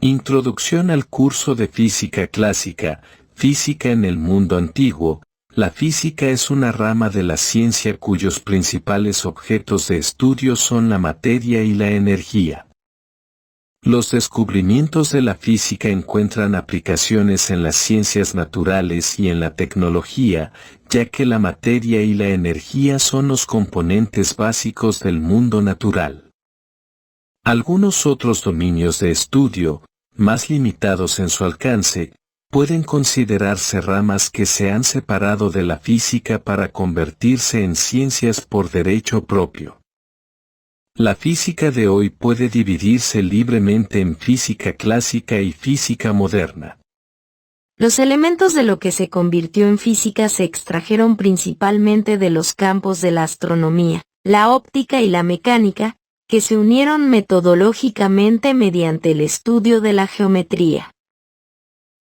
Introducción al curso de Física Clásica, Física en el mundo antiguo. La física es una rama de la ciencia cuyos principales objetos de estudio son la materia y la energía. Los descubrimientos de la física encuentran aplicaciones en las ciencias naturales y en la tecnología, ya que la materia y la energía son los componentes básicos del mundo natural. Algunos otros dominios de estudio, más limitados en su alcance, pueden considerarse ramas que se han separado de la física para convertirse en ciencias por derecho propio. La física de hoy puede dividirse libremente en física clásica y física moderna. Los elementos de lo que se convirtió en física se extrajeron principalmente de los campos de la astronomía, la óptica y la mecánica, que se unieron metodológicamente mediante el estudio de la geometría.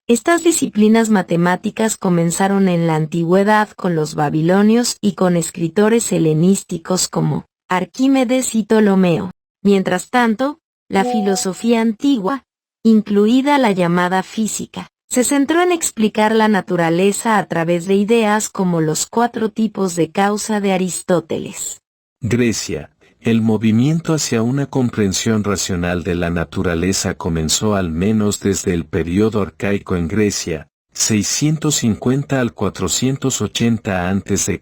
Estas disciplinas matemáticas comenzaron en la antigüedad con los babilonios y con escritores helenísticos como Arquímedes y Ptolomeo. Mientras tanto, la filosofía antigua, incluida la llamada física, se centró en explicar la naturaleza a través de ideas como los 4 tipos de causa de Aristóteles. Grecia. El movimiento hacia una comprensión racional de la naturaleza comenzó al menos desde el período arcaico en Grecia, 650 al 480 a.C.,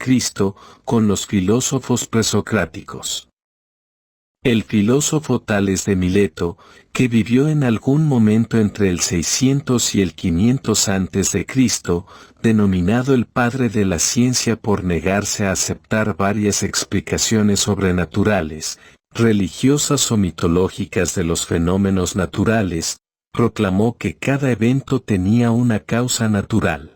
con los filósofos presocráticos. El filósofo Tales de Mileto, que vivió en algún momento entre el 600 y el 500 a.C., denominado el padre de la ciencia por negarse a aceptar varias explicaciones sobrenaturales, religiosas o mitológicas de los fenómenos naturales, proclamó que cada evento tenía una causa natural.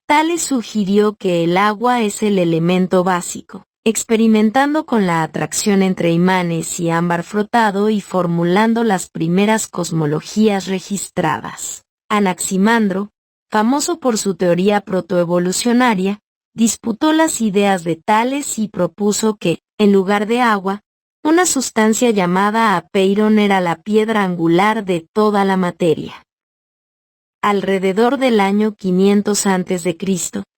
Tales sugirió que el agua es el elemento básico, experimentando con la atracción entre imanes y ámbar frotado y formulando las primeras cosmologías registradas. Anaximandro, famoso por su teoría protoevolucionaria, disputó las ideas de Tales y propuso que, en lugar de agua, una sustancia llamada apeiron era la piedra angular de toda la materia. Alrededor del año 500 a.C.,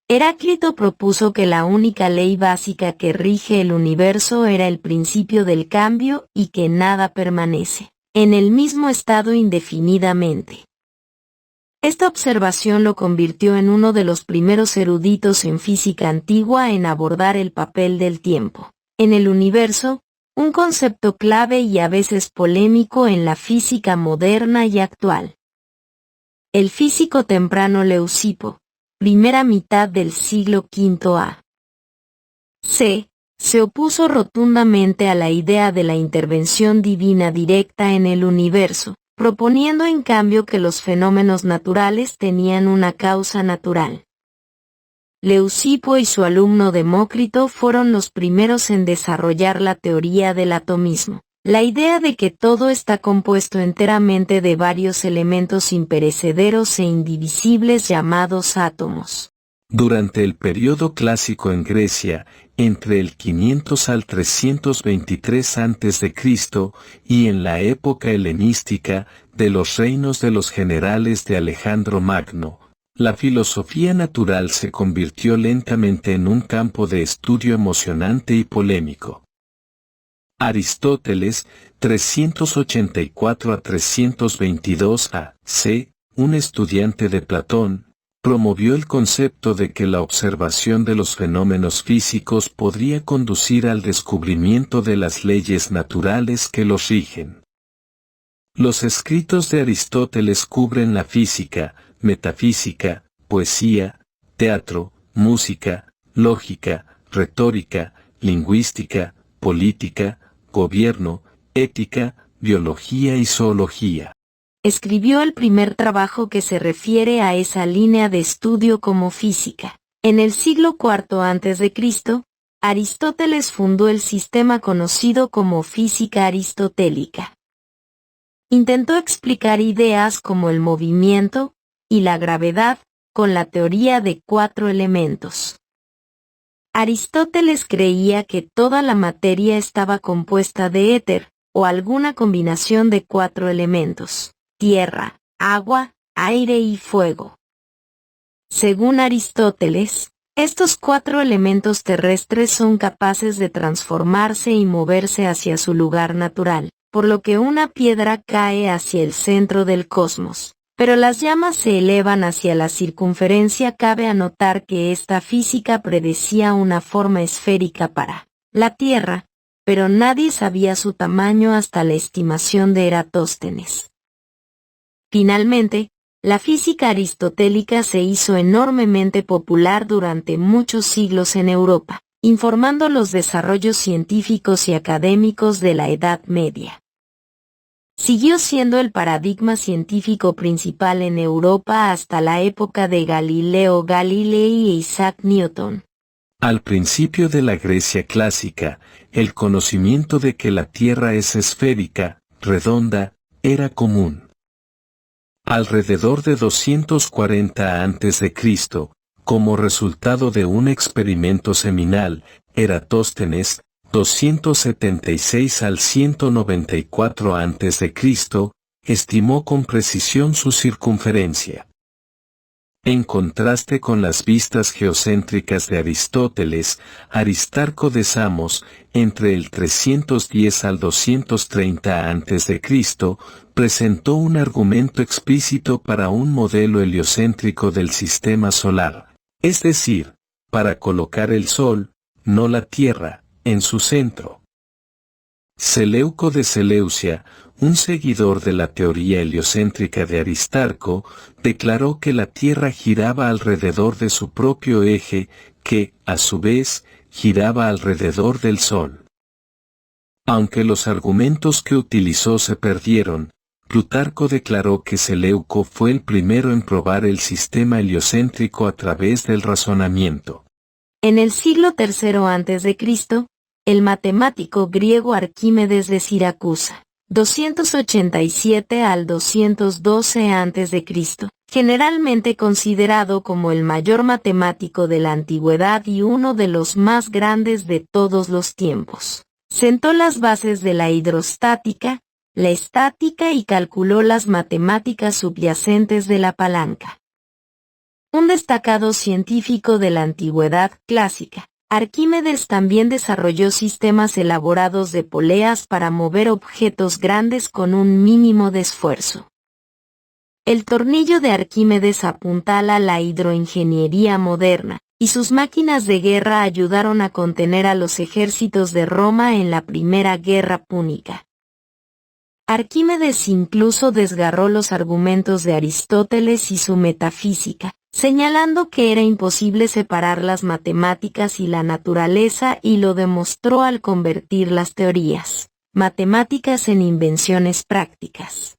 Heráclito propuso que la única ley básica que rige el universo era el principio del cambio y que nada permanece en el mismo estado indefinidamente. Esta observación lo convirtió en uno de los primeros eruditos en física antigua en abordar el papel del tiempo en el universo, un concepto clave y a veces polémico en la física moderna y actual. El físico temprano Leucipo, primera mitad del siglo V a.C., se opuso rotundamente a la idea de la intervención divina directa en el universo, proponiendo en cambio que los fenómenos naturales tenían una causa natural. Leucipo y su alumno Demócrito fueron los primeros en desarrollar la teoría del atomismo, la idea de que todo está compuesto enteramente de varios elementos imperecederos e indivisibles llamados átomos. Durante el período clásico en Grecia, entre el 500 al 323 a.C., y en la época helenística, de los reinos de los generales de Alejandro Magno, la filosofía natural se convirtió lentamente en un campo de estudio emocionante y polémico. Aristóteles, 384 a 322 a.C., un estudiante de Platón, promovió el concepto de que la observación de los fenómenos físicos podría conducir al descubrimiento de las leyes naturales que los rigen. Los escritos de Aristóteles cubren la física, metafísica, poesía, teatro, música, lógica, retórica, lingüística, política, gobierno, ética, biología y zoología. Escribió el primer trabajo que se refiere a esa línea de estudio como física. En el siglo IV a.C., Aristóteles fundó el sistema conocido como física aristotélica. Intentó explicar ideas como el movimiento y la gravedad con la teoría de 4 elementos. Aristóteles creía que toda la materia estaba compuesta de éter, o alguna combinación de 4 elementos: tierra, agua, aire y fuego. Según Aristóteles, estos 4 elementos terrestres son capaces de transformarse y moverse hacia su lugar natural, por lo que una piedra cae hacia el centro del cosmos, pero las llamas se elevan hacia la circunferencia. Cabe anotar que esta física predecía una forma esférica para la Tierra, pero nadie sabía su tamaño hasta la estimación de Eratóstenes. Finalmente, la física aristotélica se hizo enormemente popular durante muchos siglos en Europa, informando los desarrollos científicos y académicos de la Edad Media. Siguió siendo el paradigma científico principal en Europa hasta la época de Galileo Galilei e Isaac Newton. Al principio de la Grecia clásica, el conocimiento de que la Tierra es esférica, redonda, era común. Alrededor de 240 a.C., como resultado de un experimento seminal, Eratóstenes, 276 al 194 a.C., estimó con precisión su circunferencia. En contraste con las vistas geocéntricas de Aristóteles, Aristarco de Samos, entre el 310 al 230 a.C., presentó un argumento explícito para un modelo heliocéntrico del sistema solar, es decir, para colocar el Sol, no la Tierra, en su centro. Seleuco de Seleucia, un seguidor de la teoría heliocéntrica de Aristarco, declaró que la Tierra giraba alrededor de su propio eje, que, a su vez, giraba alrededor del Sol. Aunque los argumentos que utilizó se perdieron, Plutarco declaró que Seleuco fue el primero en probar el sistema heliocéntrico a través del razonamiento. En el siglo III a.C., el matemático griego Arquímedes de Siracusa, 287 al 212 a.C., generalmente considerado como el mayor matemático de la antigüedad y uno de los más grandes de todos los tiempos, sentó las bases de la hidrostática, la estática y calculó las matemáticas subyacentes de la palanca. Un destacado científico de la antigüedad clásica, Arquímedes también desarrolló sistemas elaborados de poleas para mover objetos grandes con un mínimo de esfuerzo. El tornillo de Arquímedes apuntala la hidroingeniería moderna, y sus máquinas de guerra ayudaron a contener a los ejércitos de Roma en la Primera Guerra Púnica. Arquímedes incluso desgarró los argumentos de Aristóteles y su metafísica, señalando que era imposible separar las matemáticas y la naturaleza, y lo demostró al convertir las teorías matemáticas en invenciones prácticas.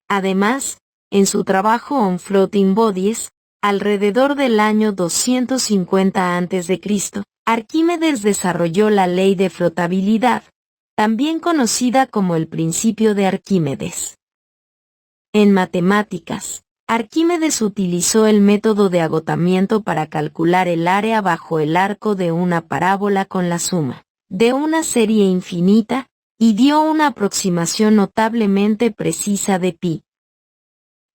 Además, en su trabajo On Floating Bodies, alrededor del año 250 a.C., Arquímedes desarrolló la ley de flotabilidad, también conocida como el principio de Arquímedes. En matemáticas, Arquímedes utilizó el método de agotamiento para calcular el área bajo el arco de una parábola con la suma de una serie infinita, y dio una aproximación notablemente precisa de pi.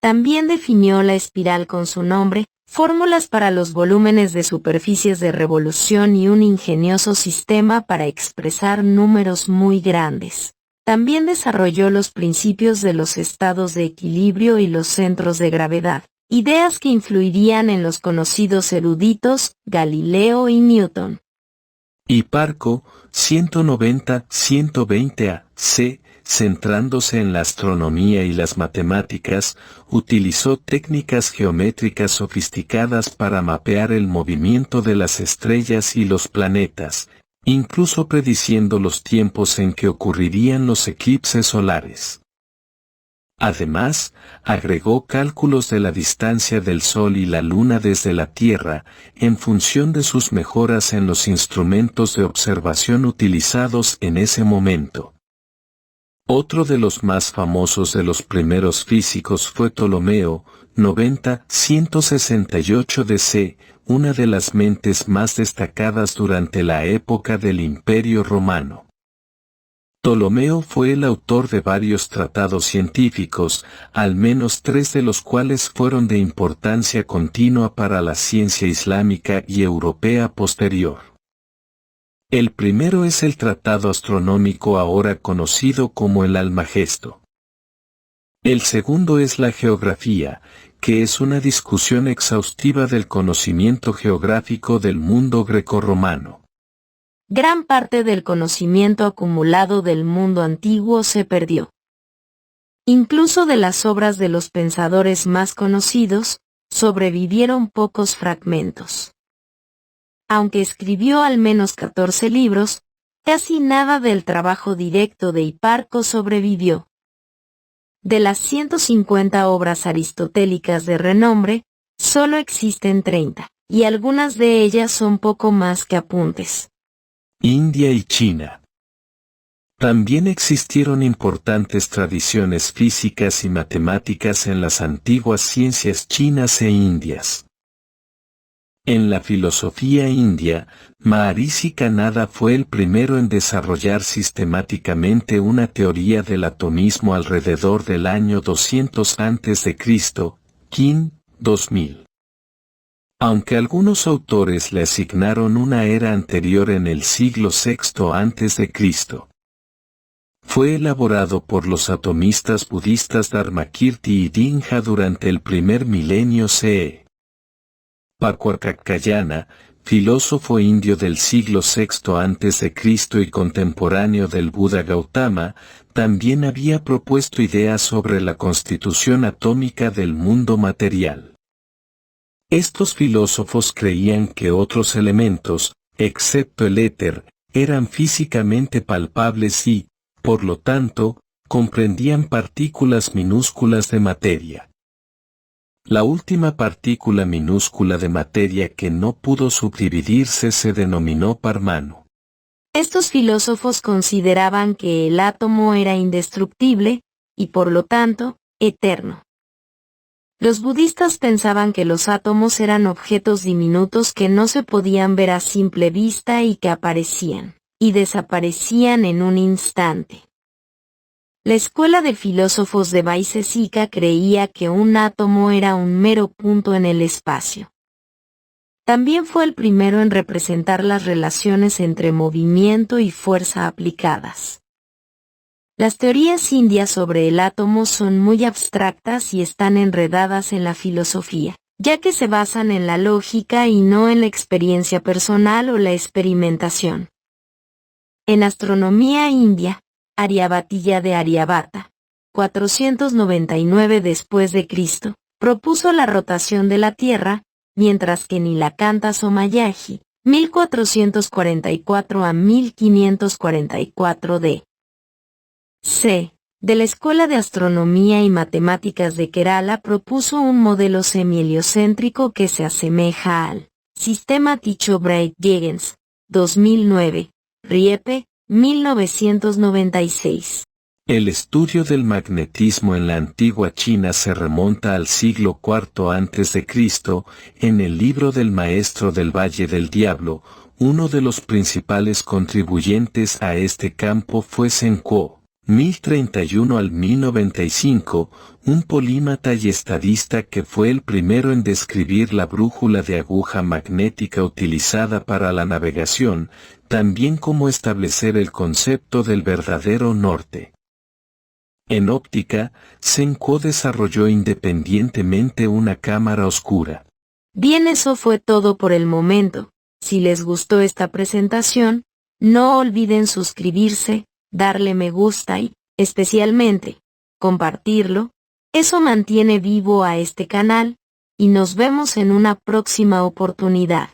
También definió la espiral con su nombre, fórmulas para los volúmenes de superficies de revolución y un ingenioso sistema para expresar números muy grandes. También desarrolló los principios de los estados de equilibrio y los centros de gravedad, ideas que influirían en los conocidos eruditos Galileo y Newton. Hiparco, 190-120 a.C., centrándose en la astronomía y las matemáticas, utilizó técnicas geométricas sofisticadas para mapear el movimiento de las estrellas y los planetas, incluso prediciendo los tiempos en que ocurrirían los eclipses solares. Además, agregó cálculos de la distancia del Sol y la Luna desde la Tierra, en función de sus mejoras en los instrumentos de observación utilizados en ese momento. Otro de los más famosos de los primeros físicos fue Ptolomeo, 90-168 DC, una de las mentes más destacadas durante la época del Imperio Romano. Ptolomeo fue el autor de varios tratados científicos, al menos 3 de los cuales fueron de importancia continua para la ciencia islámica y europea posterior. El primero es el tratado astronómico ahora conocido como el Almagesto. El segundo es la geografía, que es una discusión exhaustiva del conocimiento geográfico del mundo grecorromano. Gran parte del conocimiento acumulado del mundo antiguo se perdió. Incluso de las obras de los pensadores más conocidos, sobrevivieron pocos fragmentos. Aunque escribió al menos 14 libros, casi nada del trabajo directo de Hiparco sobrevivió. De las 150 obras aristotélicas de renombre, solo existen 30, y algunas de ellas son poco más que apuntes. India y China. También existieron importantes tradiciones físicas y matemáticas en las antiguas ciencias chinas e indias. En la filosofía india, Maharishi Kanada fue el primero en desarrollar sistemáticamente una teoría del atomismo alrededor del año 200 a.C., Qin, 2000. Aunque algunos autores le asignaron una era anterior en el siglo VI a.C. Fue elaborado por los atomistas budistas Dharmakirti y Dinja durante el primer milenio CE. Pakwakakkayana, filósofo indio del siglo VI a.C. y contemporáneo del Buda Gautama, también había propuesto ideas sobre la constitución atómica del mundo material. Estos filósofos creían que otros elementos, excepto el éter, eran físicamente palpables y, por lo tanto, comprendían partículas minúsculas de materia. La última partícula minúscula de materia que no pudo subdividirse se denominó Parmanu. Estos filósofos consideraban que el átomo era indestructible, y por lo tanto, eterno. Los budistas pensaban que los átomos eran objetos diminutos que no se podían ver a simple vista y que aparecían y desaparecían en un instante. La escuela de filósofos de Vaisesika creía que un átomo era un mero punto en el espacio. También fue el primero en representar las relaciones entre movimiento y fuerza aplicadas. Las teorías indias sobre el átomo son muy abstractas y están enredadas en la filosofía, ya que se basan en la lógica y no en la experiencia personal o la experimentación. En astronomía india, Aryabhatiya de Aryabhata, 499 después de Cristo, propuso la rotación de la Tierra, mientras que Nilakanta Somayaji, 1444 a 1544 d.C., de la Escuela de Astronomía y Matemáticas de Kerala propuso un modelo semi-heliocéntrico que se asemeja al sistema Tycho-Brahe-Huygens, 2009, Riepe, 1996. El estudio del magnetismo en la antigua China se remonta al siglo IV a.C. En el libro del Maestro del Valle del Diablo, uno de los principales contribuyentes a este campo fue Zheng Kuo, 1031 al 1095, un polímata y estadista que fue el primero en describir la brújula de aguja magnética utilizada para la navegación, también como establecer el concepto del verdadero norte. En óptica, Zheng Kuo desarrolló independientemente una cámara oscura. Bien, eso fue todo por el momento. Si les gustó esta presentación, no olviden suscribirse, darle me gusta y, especialmente, compartirlo. Eso mantiene vivo a este canal, y nos vemos en una próxima oportunidad.